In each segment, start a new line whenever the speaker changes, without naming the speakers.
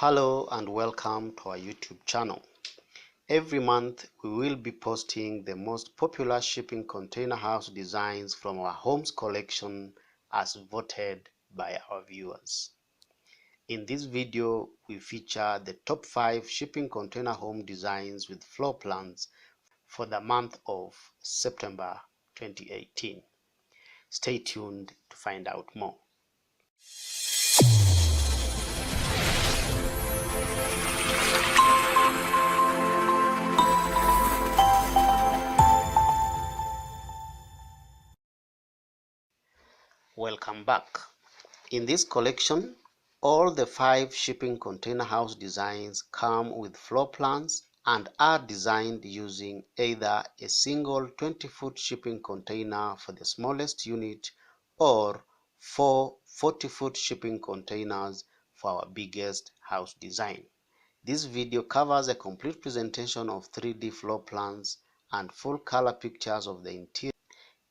Hello and welcome to our YouTube channel. Every month we will be posting the most popular shipping container house designs from our homes collection as voted by our viewers. In this video we feature the top 5 shipping container home designs with floor plans for the month of September 2018. Stay tuned to find out more. Welcome back. In this collection, all the 5 shipping container house designs come with floor plans and are designed using either a single 20-foot shipping container for the smallest unit or 4 40-foot shipping containers for our biggest house design. This video covers a complete presentation of 3D floor plans and full color pictures of the interior.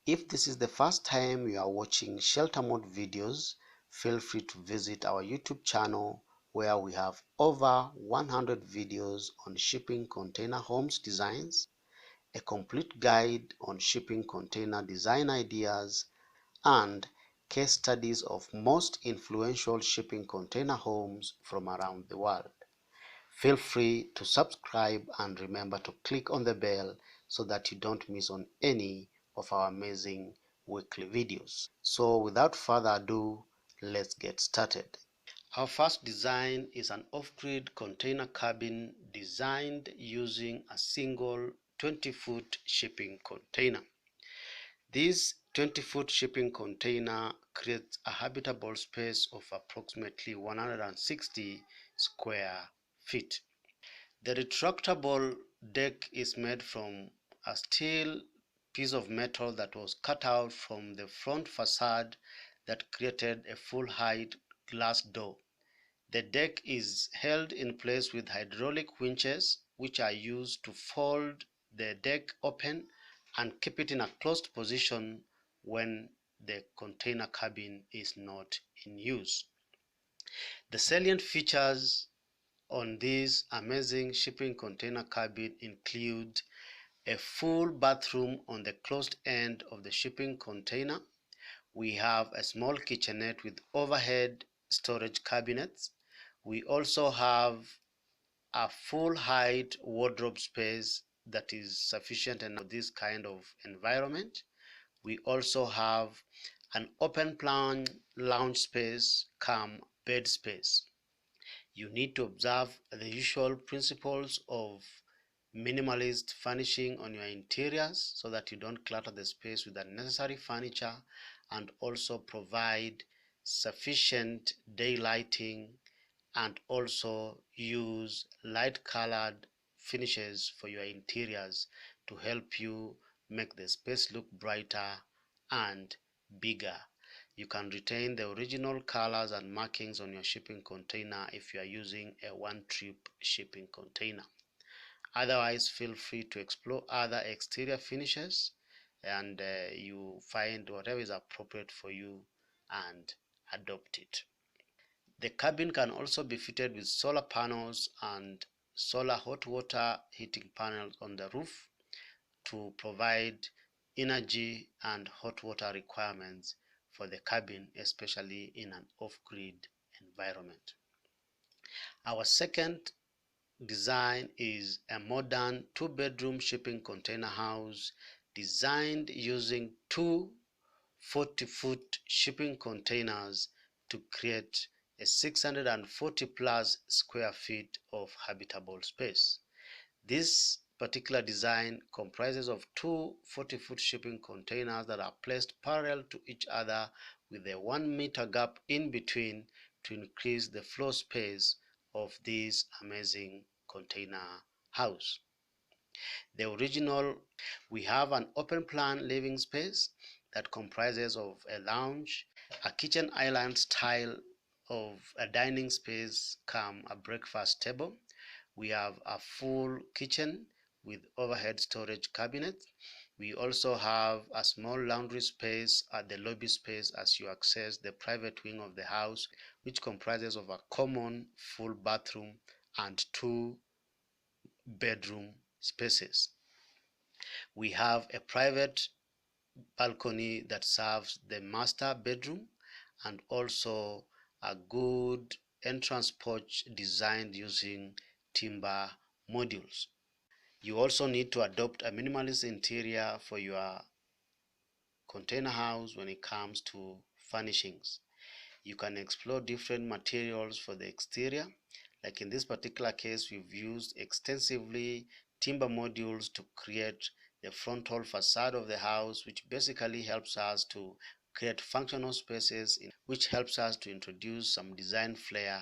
If this is the first time you are watching shelter mode videos, feel free to visit our YouTube channel where we have over 100 videos on shipping container homes designs, a complete guide on shipping container design ideas, and case studies of most influential shipping container homes from around the world. Feel free to subscribe and remember to click on the bell so that you don't miss on any of our amazing weekly videos. So without further ado, let's get started. Our first design is an off-grid container cabin designed using a single 20-foot shipping container. This 20-foot shipping container creates a habitable space of approximately 160 square feet. The retractable deck is made from a steel piece of metal that was cut out from the front facade that created a full-height glass door. The deck is held in place with hydraulic winches, which are used to fold the deck open and keep it in a closed position when the container cabin is not in use. The salient features on this amazing shipping container cabin include a full bathroom on the closed end of the shipping container. We have a small kitchenette with overhead storage cabinets. We also have a full height wardrobe space that is sufficient enough for this kind of environment. We also have an open plan lounge space cum bed space. You need to observe the usual principles of minimalist furnishing on your interiors so that you don't clutter the space with unnecessary furniture, and also provide sufficient daylighting, and also use light colored finishes for your interiors to help you make the space look brighter and bigger. You can retain the original colors and markings on your shipping container if you are using a one-trip shipping container. Otherwise, feel free to explore other exterior finishes and you find whatever is appropriate for you and adopt it. The cabin can also be fitted with solar panels and solar hot water heating panels on the roof to provide energy and hot water requirements for the cabin, especially in an off-grid environment. Our second design is a modern 2-bedroom shipping container house designed using 2 40-foot shipping containers to create a 640 plus square feet of habitable space. This particular design comprises of 2 40-foot shipping containers that are placed parallel to each other with a 1-meter gap in between to increase the floor space of this amazing container house. The original, we have an open plan living space that comprises of a lounge, a kitchen island style of a dining space cum a breakfast table. We have a full kitchen with overhead storage cabinets. We also have a small laundry space at the lobby space as you access the private wing of the house, which comprises of a common full bathroom and 2 bedroom spaces. We have a private balcony that serves the master bedroom and also a good entrance porch designed using timber modules. You also need to adopt a minimalist interior for your container house when it comes to furnishings. You can explore different materials for the exterior. Like in this particular case, we've used extensively timber modules to create the frontal facade of the house, which basically helps us to create functional spaces, which helps us to introduce some design flair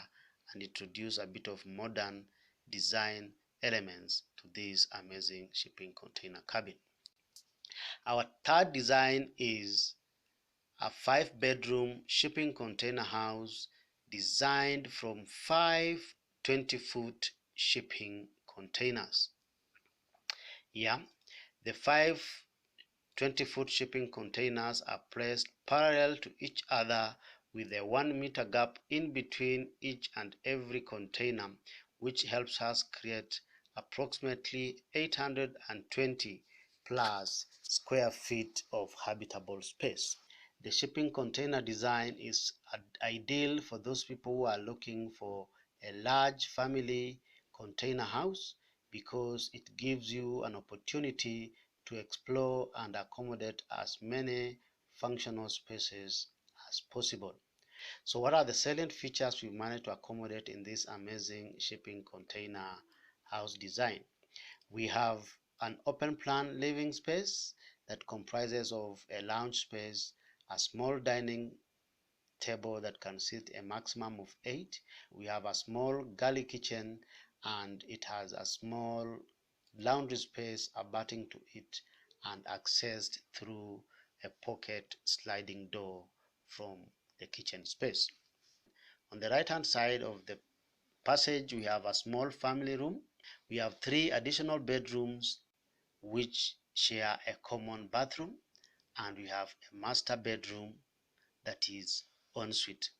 and introduce a bit of modern design elements to this amazing shipping container cabin. Our third design is a 5-bedroom shipping container house designed from 5 20-foot shipping containers. Yeah, the 5 20-foot shipping containers are placed parallel to each other with a 1-meter gap in between each and every container, which helps us create approximately 820 plus square feet of habitable space. The shipping container design is ideal for those people who are looking for a large family container house because it gives you an opportunity to explore and accommodate as many functional spaces as possible. So what are the salient features we managed to accommodate in this amazing shipping container house design? We have an open plan living space that comprises of a lounge space, a small dining table that can sit a maximum of 8. We have a small galley kitchen and it has a small laundry space abutting to it and accessed through a pocket sliding door from the kitchen space. On the right hand side of the passage, we have a small family room. We have 3 additional bedrooms which share a common bathroom, and we have a master bedroom that is ensuite.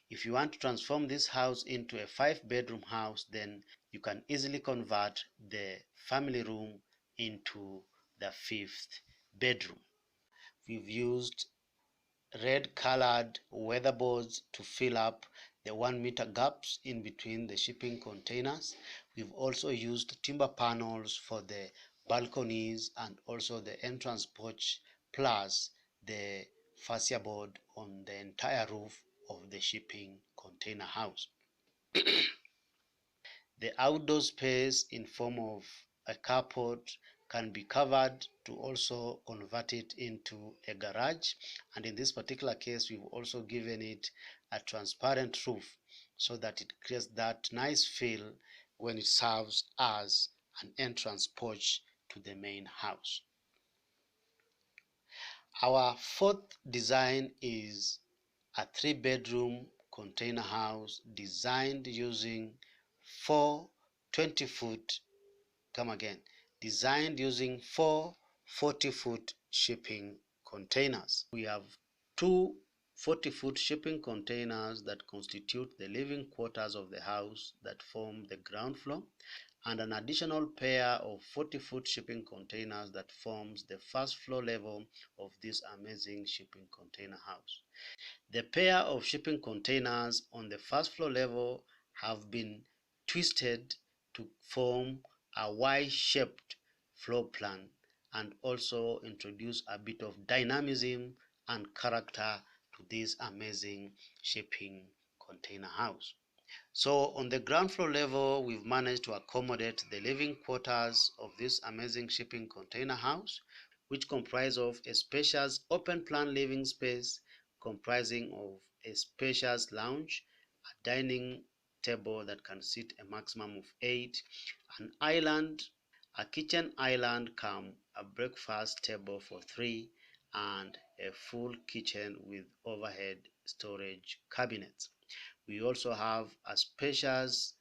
If you want to transform this house into a 5-bedroom house, then you can easily convert the family room into the 5th bedroom. We've used red colored weatherboards to fill up the 1-meter gaps in between the shipping containers. We've also used timber panels for the balconies and also the entrance porch, plus the fascia board on the entire roof of the shipping container house. The outdoor space in form of a carport can be covered to also convert it into a garage, and in this particular case we've also given it a transparent roof so that it creates that nice feel when it serves as an entrance porch to the main house. Our 4th design is a 3-bedroom container house designed using 4 20-foot, designed using 4 40-foot shipping containers. We have 2 40-foot shipping containers that constitute the living quarters of the house that form the ground floor, and an additional pair of 40-foot shipping containers that forms the first floor level of this amazing shipping container house. The pair of shipping containers on the first floor level have been twisted to form a Y-shaped floor plan and also introduce a bit of dynamism and character to this amazing shipping container house. So on the ground floor level, we've managed to accommodate the living quarters of this amazing shipping container house, which comprise of a spacious open plan living space comprising of a spacious lounge, a dining table that can sit a maximum of 8, an island, a kitchen island come a breakfast table for 3, and a full kitchen with overhead storage cabinets. We also have a spacious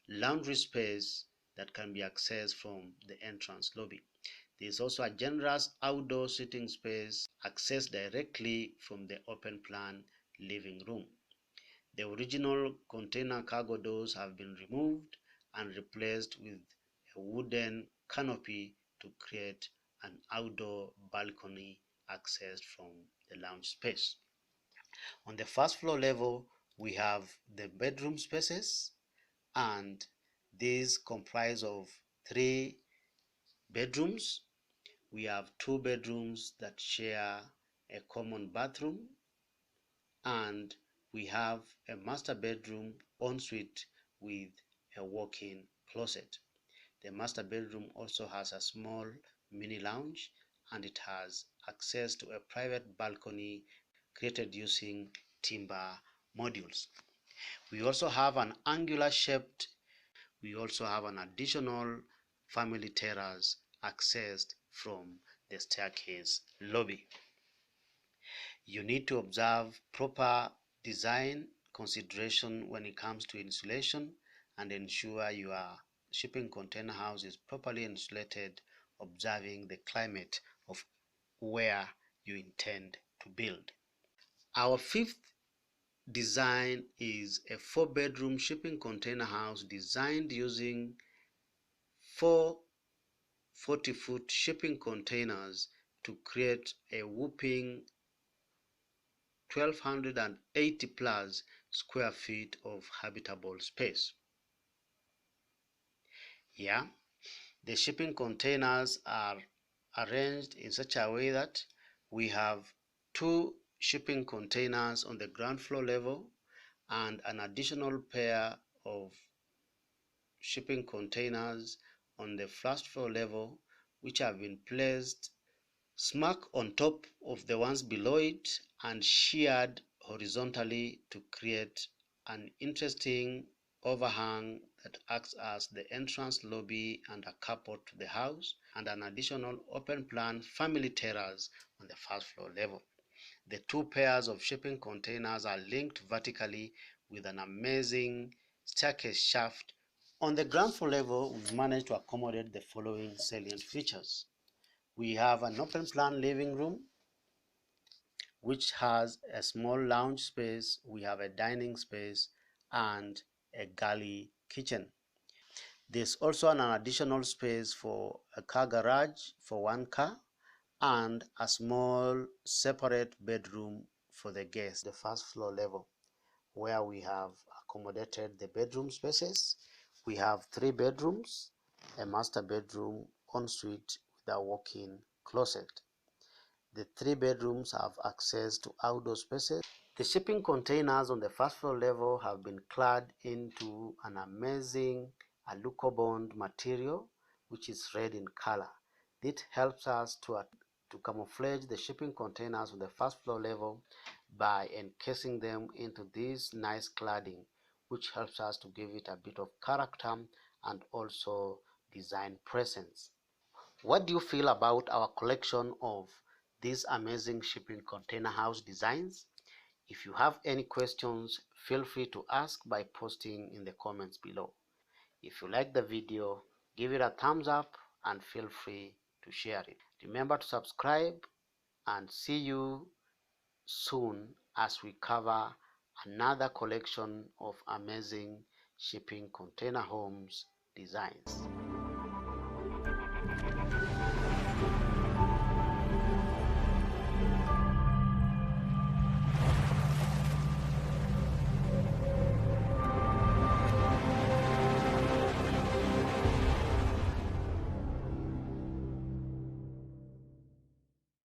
laundry space that can be accessed from the entrance lobby. There is also a generous outdoor sitting space accessed directly from the open plan living room. The original container cargo doors have been removed and replaced with a wooden canopy to create an outdoor balcony accessed from the lounge space. On the first floor level, we have the bedroom spaces, and these comprise of 3 bedrooms. We have 2 bedrooms that share a common bathroom, and we have a master bedroom ensuite with a walk-in closet. The master bedroom also has a small mini lounge, and it has access to a private balcony created using timber modules. We also have an additional family terrace accessed from the staircase lobby. You need to observe proper design consideration when it comes to insulation and ensure your shipping container house is properly insulated, observing the climate of where you intend to build. Our fifth design is a 4-bedroom shipping container house designed using 4 40-foot shipping containers to create a whopping 1,280 plus square feet of habitable space. Yeah, the shipping containers are arranged in such a way that we have 2 shipping containers on the ground floor level and an additional pair of shipping containers on the first floor level, which have been placed smack on top of the ones below it and sheared horizontally to create an interesting overhang that acts as the entrance lobby and a carport to the house, and an additional open plan family terrace on the first floor level. The 2 pairs of shipping containers are linked vertically with an amazing staircase shaft. On the ground floor level, we've managed to accommodate the following salient features. We have an open plan living room which has a small lounge space. We have a dining space and a galley kitchen. There's also an additional space for a car garage for 1 car and a small separate bedroom for the guests. The first floor level, where we have accommodated the bedroom spaces. We have 3 bedrooms, a master bedroom ensuite with a walk-in closet. The 3 bedrooms have access to outdoor spaces. The shipping containers on the first floor level have been clad into an amazing alucobond material which is red in color. This helps us to camouflage the shipping containers on the first floor level by encasing them into this nice cladding, which helps us to give it a bit of character and also design presence. What do you feel about our collection of these amazing shipping container house designs? If you have any questions, feel free to ask by posting in the comments below. If you like the video, give it a thumbs up and feel free to share it. Remember to subscribe, and see you soon as we cover another collection of amazing shipping container homes designs.